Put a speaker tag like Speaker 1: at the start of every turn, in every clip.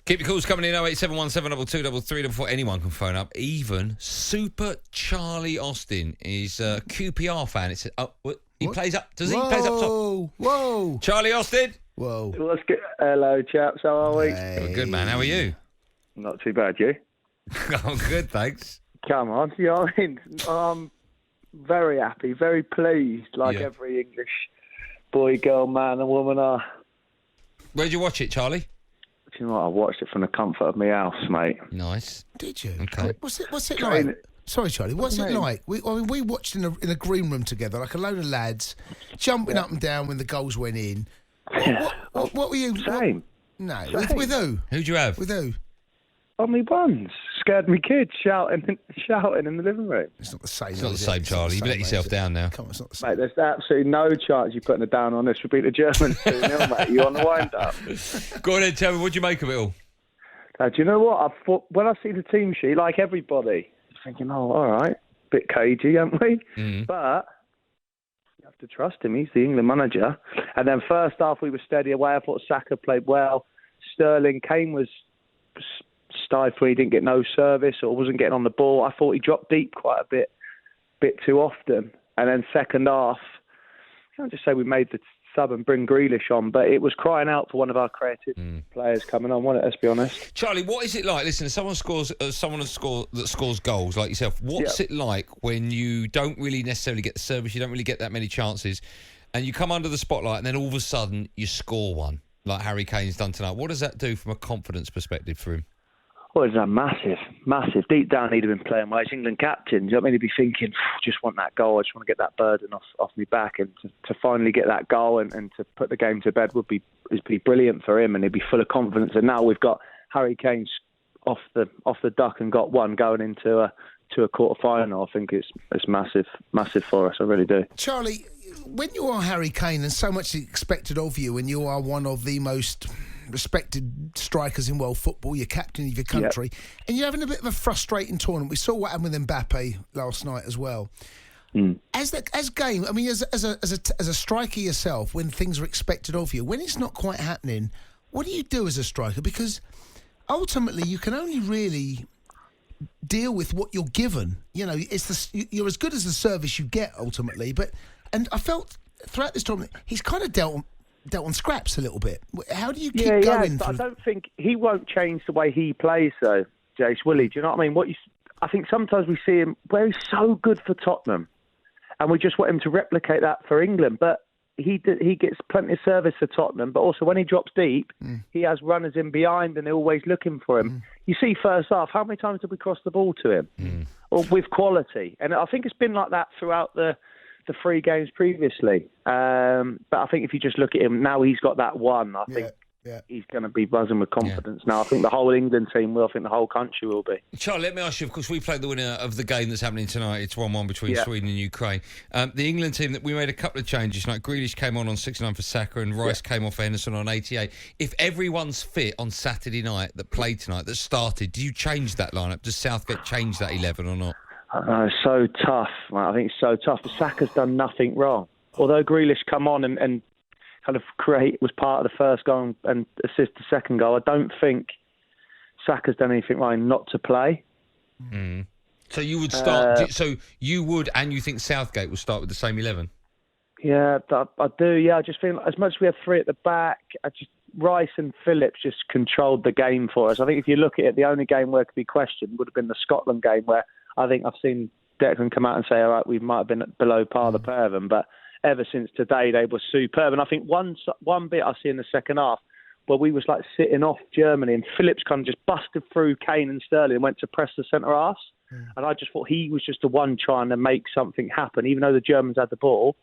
Speaker 1: Keep your calls coming in 08717223344. Anyone can phone up. Even Super Charlie Austin is a QPR fan. It's he plays up. Does he plays up top?
Speaker 2: Whoa!
Speaker 1: Charlie Austin.
Speaker 2: Whoa!
Speaker 3: Let's get hello, chaps. How are we?
Speaker 1: Hey. Good man. How are you?
Speaker 3: Not too bad, you.
Speaker 1: I'm good, thanks.
Speaker 3: Come on, you know what I mean? I'm very happy, very pleased, like every English boy, girl, man, and woman are.
Speaker 1: Where'd you watch it, Charlie?
Speaker 3: Do you know what? I watched it from the comfort of my house, mate.
Speaker 1: Nice.
Speaker 2: Did you?
Speaker 1: Okay.
Speaker 2: What's it like? Sorry, Charlie. What's it like? We watched in a green room together, like a load of lads jumping up and down when the goals went in. What were you?
Speaker 3: Same.
Speaker 2: No.
Speaker 3: Same.
Speaker 2: With who?
Speaker 1: Who'd you have?
Speaker 2: With who?
Speaker 3: On me buns. Scared me kids shouting in the living room.
Speaker 2: It's not the same.
Speaker 1: It's not the same, Charlie. You let yourself down now.
Speaker 2: Come on, it's not the same.
Speaker 3: Mate, there's absolutely no chance you're putting it down on this. We'll beat the Germans 2-0, mate. You on the wind-up?
Speaker 1: Go on then, tell me, what do you make of it all?
Speaker 3: Do you know what? I thought when I see the team sheet, like everybody, I'm thinking, all right, bit cagey, haven't we?
Speaker 1: Mm.
Speaker 3: But you have to trust him. He's the England manager. And then first half, we were steady away. I thought Saka played well. Sterling, Kane was stifling. He didn't get no service or wasn't getting on the ball. I thought he dropped deep quite a bit too often. And then second half, I can't just say we made the sub and bring Grealish on, but it was crying out for one of our creative players coming on, wasn't it? Let's be honest.
Speaker 1: Charlie, what is it like? Listen, someone that scores goals like yourself. What's it like when you don't really necessarily get the service, you don't really get that many chances, and you come under the spotlight, and then all of a sudden you score one, like Harry Kane's done tonight? What does that do from a confidence perspective for him?
Speaker 3: Well, it's a massive. Deep down, he'd have been playing well. He's England captain. Do you know what I mean? He'd be thinking, just want that goal. I just want to get that burden off me back. And to finally get that goal and to put the game to bed would be brilliant for him. And he'd be full of confidence. And now we've got Harry Kane off the duck and got one going into a quarter final. I think it's massive for us. I really do.
Speaker 2: Charlie, when you are Harry Kane and so much is expected of you, and you are one of the most respected strikers in world football, you're captain of your country, and you're having a bit of a frustrating tournament. We saw what happened with Mbappe last night as well. As game, I mean, as a striker yourself, when things are expected of you, when it's not quite happening, what do you do as a striker? Because ultimately, you can only really deal with what you're given. You know, you're as good as the service you get ultimately. And I felt throughout this tournament, he's kind of dealt on scraps a little bit. How do you keep going?
Speaker 3: But I don't think he won't change the way he plays, though, Jace, will he? Do you know what I mean? I think sometimes we see him where he's so good for Tottenham, and we just want him to replicate that for England. But he gets plenty of service for Tottenham, but also when he drops deep, he has runners in behind, and they're always looking for him. You see, first half, how many times did we cross the ball to him, or with quality? And I think it's been like that throughout the 3 games previously. But I think if you just look at him, now he's got that one. I think he's going to be buzzing with confidence now. I think the whole England team will. I think the whole country will be.
Speaker 1: Charlie, let me ask you, of course, we played the winner of the game that's happening tonight. It's 1-1 between Sweden and Ukraine. The England team, that we made a couple of changes tonight. Grealish came on 69 for Saka, and Rice came off for Henderson on 88. If everyone's fit on Saturday night that played tonight, that started, do you change that lineup? Does Southgate change that 11 or not?
Speaker 3: It's so tough, mate. I think it's so tough. Saka's done nothing wrong. Although Grealish come on and kind of was part of the first goal and assist the second goal, I don't think Saka's done anything wrong not to play.
Speaker 1: So you would start. So you would, and you think Southgate will start with the same 11?
Speaker 3: Yeah, I do. Yeah, I just feel as much as we have 3 at the back, Rice and Phillips just controlled the game for us. I think if you look at it, the only game where it could be questioned would have been the Scotland game, where I think I've seen Declan come out and say, all right, we might have been below par, the pair of them. But ever since today, they were superb. And I think one bit I see in the second half where we was like sitting off Germany, and Phillips kind of just busted through Kane and Sterling and went to press the centre half. And I just thought he was just the one trying to make something happen. Even though the Germans had the ball,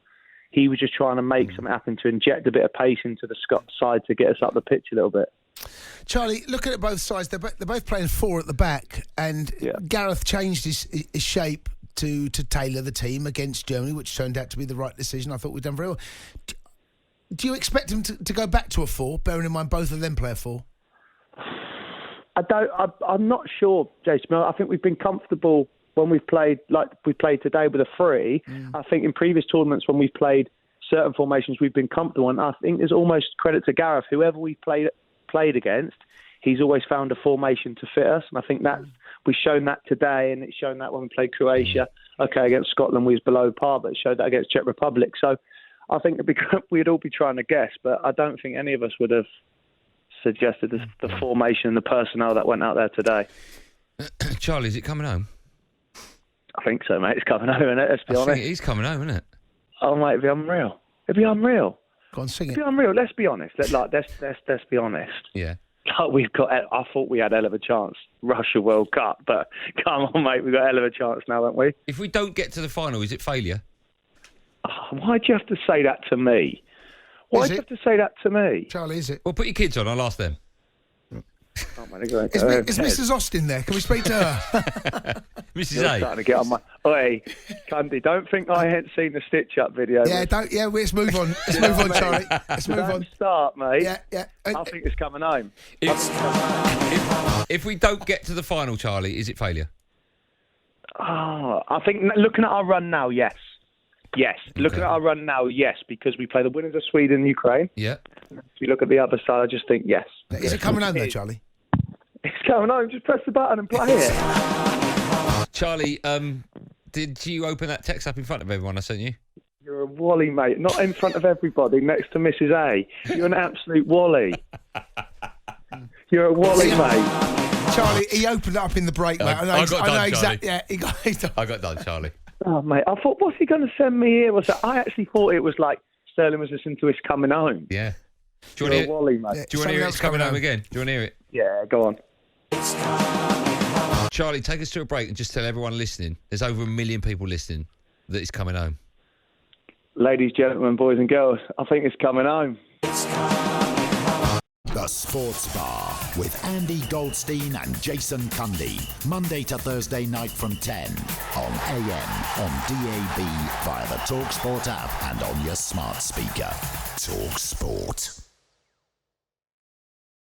Speaker 3: he was just trying to make something happen, to inject a bit of pace into the Scots side to get us up the pitch a little bit.
Speaker 2: Charlie, looking at both sides, they're both playing 4 at the back, and Gareth changed his shape to tailor the team against Germany, which turned out to be the right decision. I thought we'd done very well. Do you expect him to go back to a 4, bearing in mind both of them play a 4?
Speaker 3: I'm not sure, Jason. I think we've been comfortable when we've played like we played today with a 3. I think in previous tournaments when we've played certain formations, we've been comfortable, and I think there's almost credit to Gareth. Whoever we played against, he's always found a formation to fit us. And I think that we've shown that today, and it's shown that when we played Croatia. Okay, against Scotland we was below par, but it showed that against Czech Republic. So I think we'd all be trying to guess, but I don't think any of us would have suggested the formation and the personnel that went out there today.
Speaker 1: Charlie, is it coming home?
Speaker 3: I think so, mate. It's coming home, isn't it? Let's be honest.
Speaker 1: I think it is coming home, isn't it?
Speaker 3: Oh, mate, it'd be unreal. It'd be unreal.
Speaker 2: Go on, sing it.
Speaker 3: It'd be unreal. Let's be honest. Let's be honest.
Speaker 1: Yeah.
Speaker 3: Like I thought we had a hell of a chance. Russia World Cup, but come on, mate, we've got a hell of a chance now, haven't we?
Speaker 1: If we don't get to the final, is it failure?
Speaker 3: Oh, why'd you have to say that to me? Why'd you have to say that to me?
Speaker 2: Charlie, is it?
Speaker 1: Well, put your kids on. I'll ask them.
Speaker 3: Oh, man, is
Speaker 2: Mrs. Austin there? Can we speak to her?
Speaker 1: Mrs.
Speaker 3: You're
Speaker 1: A.
Speaker 3: starting to get on my... Oi, Cundy, don't think I ain't seen the stitch-up video.
Speaker 2: Let's move on. Let's move on, Charlie. Let's move on.
Speaker 3: Start, mate.
Speaker 2: Yeah.
Speaker 3: I think it's coming home.
Speaker 1: If we don't get to the final, Charlie, is it failure?
Speaker 3: Oh, I think looking at our run now, yes. Yes. Okay. Looking at our run now, yes, because we play the winners of Sweden and Ukraine.
Speaker 1: Yeah.
Speaker 3: If you look at the other side, I just think yes.
Speaker 2: Is it coming home though, Charlie?
Speaker 3: It's coming home. Just press the button and play it.
Speaker 1: Charlie, did you open that text up in front of everyone I sent you?
Speaker 3: You're a wally, mate. Not in front of everybody, next to Mrs. A. You're an absolute wally. You're a wally, mate.
Speaker 2: Charlie, he opened it up in the break, mate. I know exactly. Yeah,
Speaker 1: I got done, Charlie.
Speaker 3: Oh, mate. I thought, what's he going to send me here? I actually thought it was like Sterling was listening to his coming home.
Speaker 1: Yeah. Do you
Speaker 3: want to hear it? Wally, mate.
Speaker 1: Yeah, do you want to hear it's coming home again? Do you want to hear it?
Speaker 3: Yeah, go on.
Speaker 1: Charlie, take us to a break and just tell everyone listening, there's over 1 million people listening, that it's coming home.
Speaker 3: Ladies, gentlemen, boys and girls, I think it's coming home.
Speaker 4: The Sports Bar with Andy Goldstein and Jason Cundy. Monday to Thursday night from 10 on AM, on DAB, via the talkSPORT app and on your smart speaker. talkSPORT.